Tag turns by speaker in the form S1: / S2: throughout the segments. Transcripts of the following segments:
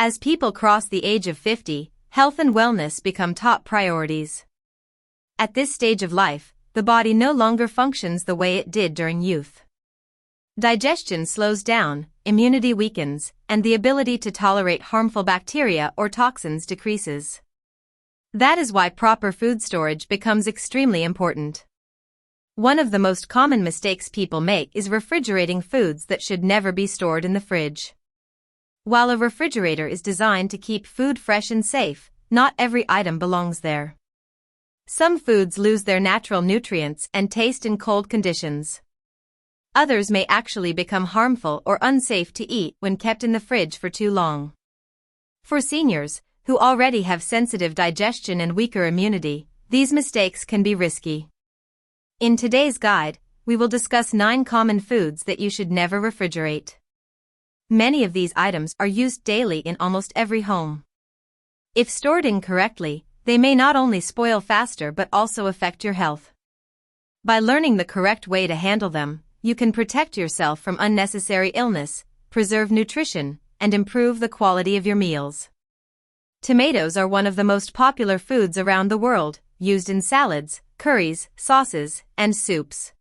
S1: As people cross the age of 50, health and wellness become top priorities. At this stage of life, the body no longer functions the way it did during youth. Digestion slows down, immunity weakens, and the ability to tolerate harmful bacteria or toxins decreases. That is why proper food storage becomes extremely important. One of the most common mistakes people make is refrigerating foods that should never be stored in the fridge. While a refrigerator is designed to keep food fresh and safe, not every item belongs there. Some foods lose their natural nutrients and taste in cold conditions. Others may actually become harmful or unsafe to eat when kept in the fridge for too long. For seniors, who already have sensitive digestion and weaker immunity, these mistakes can be risky. In today's guide, we will discuss 9 common foods that you should never refrigerate. Many of these items are used daily in almost every home. If stored incorrectly, they may not only spoil faster but also affect your health. By learning the correct way to handle them, you can protect yourself from unnecessary illness, preserve nutrition, and improve the quality of your meals. Tomatoes are one of the most popular foods around the world, used in salads, curries, sauces, and soups.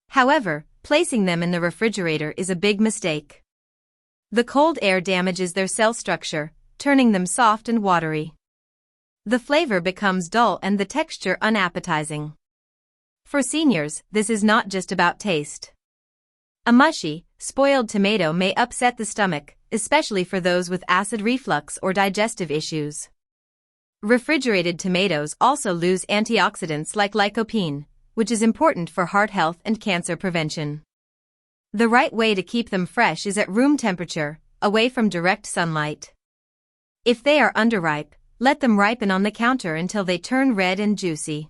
S1: However, placing them in the refrigerator is a big mistake. The cold air damages their cell structure, turning them soft and watery. The flavor becomes dull and the texture unappetizing. For seniors, this is not just about taste. A mushy, spoiled tomato may upset the stomach, especially for those with acid reflux or digestive issues. Refrigerated tomatoes also lose antioxidants like lycopene, which is important for heart health and cancer prevention. The right way to keep them fresh is at room temperature, away from direct sunlight. If they are underripe, let them ripen on the counter until they turn red and juicy.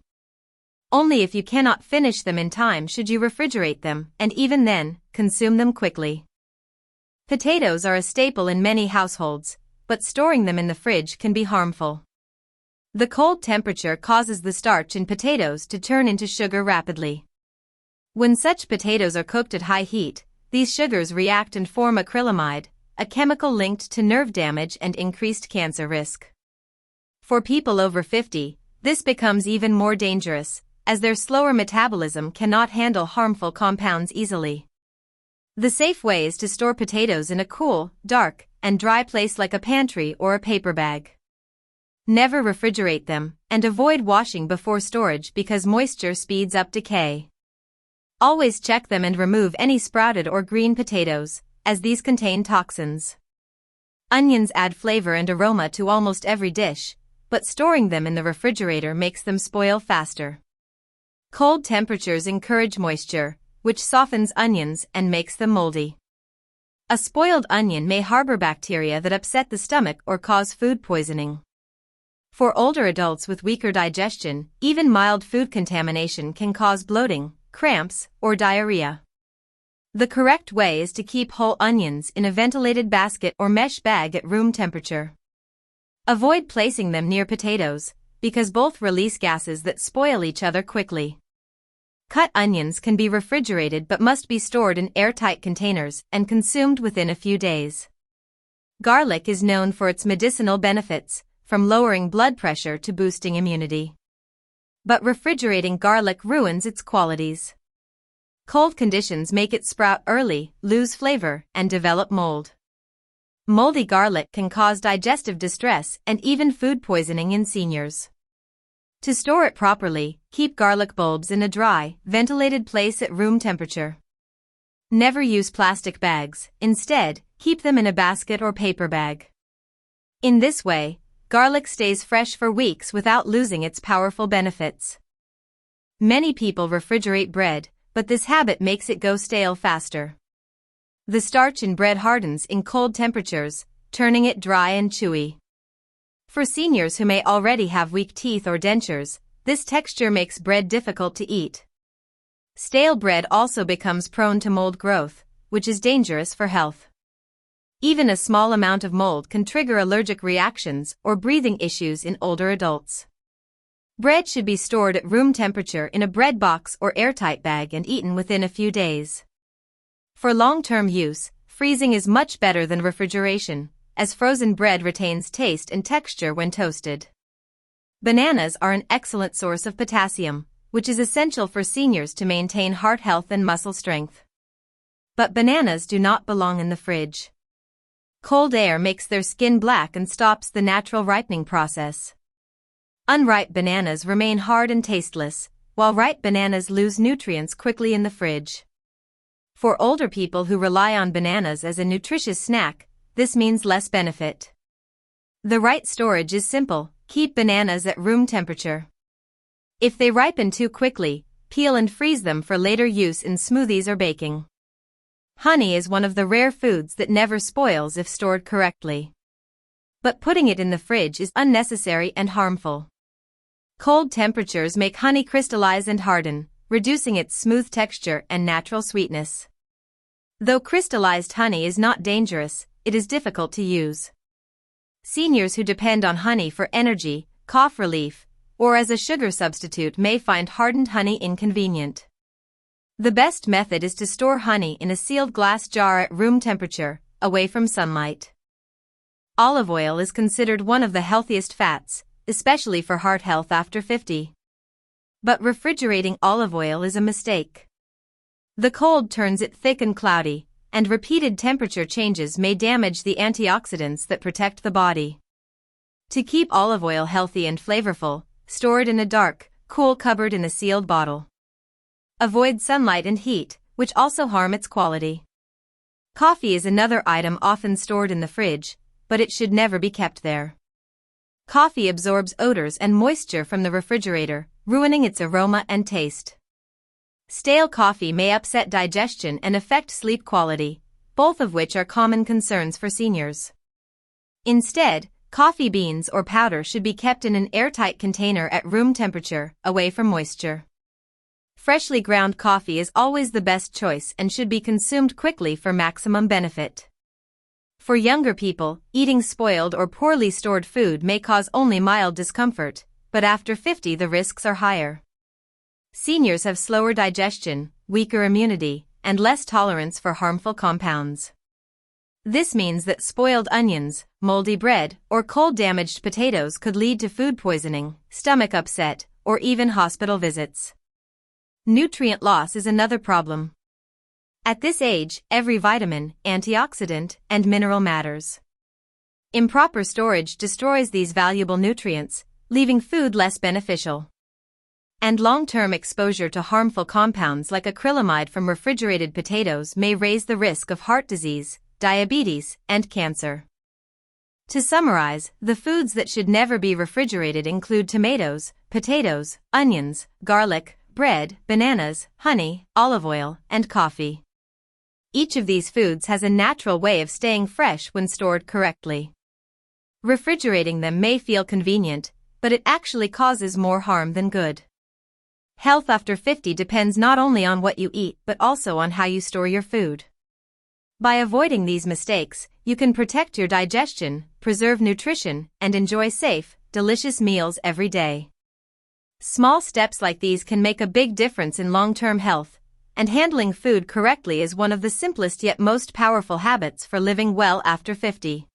S1: Only if you cannot finish them in time should you refrigerate them, and even then, consume them quickly. Potatoes are a staple in many households, but storing them in the fridge can be harmful. The cold temperature causes the starch in potatoes to turn into sugar rapidly. When such potatoes are cooked at high heat, these sugars react and form acrylamide, a chemical linked to nerve damage and increased cancer risk. For people over 50, this becomes even more dangerous, as their slower metabolism cannot handle harmful compounds easily. The safe way is to store potatoes in a cool, dark, and dry place like a pantry or a paper bag. Never refrigerate them, and avoid washing before storage because moisture speeds up decay. Always check them and remove any sprouted or green potatoes, as these contain toxins. Onions add flavor and aroma to almost every dish, but storing them in the refrigerator makes them spoil faster. Cold temperatures encourage moisture, which softens onions and makes them moldy. A spoiled onion may harbor bacteria that upset the stomach or cause food poisoning. For older adults with weaker digestion, even mild food contamination can cause bloating, cramps, or diarrhea. The correct way is to keep whole onions in a ventilated basket or mesh bag at room temperature. Avoid placing them near potatoes, because both release gases that spoil each other quickly. Cut onions can be refrigerated but must be stored in airtight containers and consumed within a few days. Garlic is known for its medicinal benefits, from lowering blood pressure to boosting immunity. But refrigerating garlic ruins its qualities. Cold conditions make it sprout early, lose flavor, and develop mold. Moldy garlic can cause digestive distress and even food poisoning in seniors. To store it properly, keep garlic bulbs in a dry, ventilated place at room temperature. Never use plastic bags, instead, keep them in a basket or paper bag. In this way, garlic stays fresh for weeks without losing its powerful benefits. Many people refrigerate bread, but this habit makes it go stale faster. The starch in bread hardens in cold temperatures, turning it dry and chewy. For seniors who may already have weak teeth or dentures, this texture makes bread difficult to eat. Stale bread also becomes prone to mold growth, which is dangerous for health. Even a small amount of mold can trigger allergic reactions or breathing issues in older adults. Bread should be stored at room temperature in a bread box or airtight bag and eaten within a few days. For long-term use, freezing is much better than refrigeration, as frozen bread retains taste and texture when toasted. Bananas are an excellent source of potassium, which is essential for seniors to maintain heart health and muscle strength. But bananas do not belong in the fridge. Cold air makes their skin black and stops the natural ripening process. Unripe bananas remain hard and tasteless, while ripe bananas lose nutrients quickly in the fridge. For older people who rely on bananas as a nutritious snack, this means less benefit. The right storage is simple: keep bananas at room temperature. If they ripen too quickly, peel and freeze them for later use in smoothies or baking. Honey is one of the rare foods that never spoils if stored correctly. But putting it in the fridge is unnecessary and harmful. Cold temperatures make honey crystallize and harden, reducing its smooth texture and natural sweetness. Though crystallized honey is not dangerous, it is difficult to use. Seniors who depend on honey for energy, cough relief, or as a sugar substitute may find hardened honey inconvenient. The best method is to store honey in a sealed glass jar at room temperature, away from sunlight. Olive oil is considered one of the healthiest fats, especially for heart health after 50. But refrigerating olive oil is a mistake. The cold turns it thick and cloudy, and repeated temperature changes may damage the antioxidants that protect the body. To keep olive oil healthy and flavorful, store it in a dark, cool cupboard in a sealed bottle. Avoid sunlight and heat, which also harm its quality. Coffee is another item often stored in the fridge, but it should never be kept there. Coffee absorbs odors and moisture from the refrigerator, ruining its aroma and taste. Stale coffee may upset digestion and affect sleep quality, both of which are common concerns for seniors. Instead, coffee beans or powder should be kept in an airtight container at room temperature, away from moisture. Freshly ground coffee is always the best choice and should be consumed quickly for maximum benefit. For younger people, eating spoiled or poorly stored food may cause only mild discomfort, but after 50 the risks are higher. Seniors have slower digestion, weaker immunity, and less tolerance for harmful compounds. This means that spoiled onions, moldy bread, or cold-damaged potatoes could lead to food poisoning, stomach upset, or even hospital visits. Nutrient loss is another problem. At this age, every vitamin, antioxidant, and mineral matters. Improper storage destroys these valuable nutrients, leaving food less beneficial. And long-term exposure to harmful compounds like acrylamide from refrigerated potatoes may raise the risk of heart disease, diabetes, and cancer. To summarize, the foods that should never be refrigerated include tomatoes, potatoes, onions, garlic, bread, bananas, honey, olive oil, and coffee. Each of these foods has a natural way of staying fresh when stored correctly. Refrigerating them may feel convenient, but it actually causes more harm than good. Health after 50 depends not only on what you eat but also on how you store your food. By avoiding these mistakes, you can protect your digestion, preserve nutrition, and enjoy safe, delicious meals every day. Small steps like these can make a big difference in long-term health, and handling food correctly is one of the simplest yet most powerful habits for living well after 50.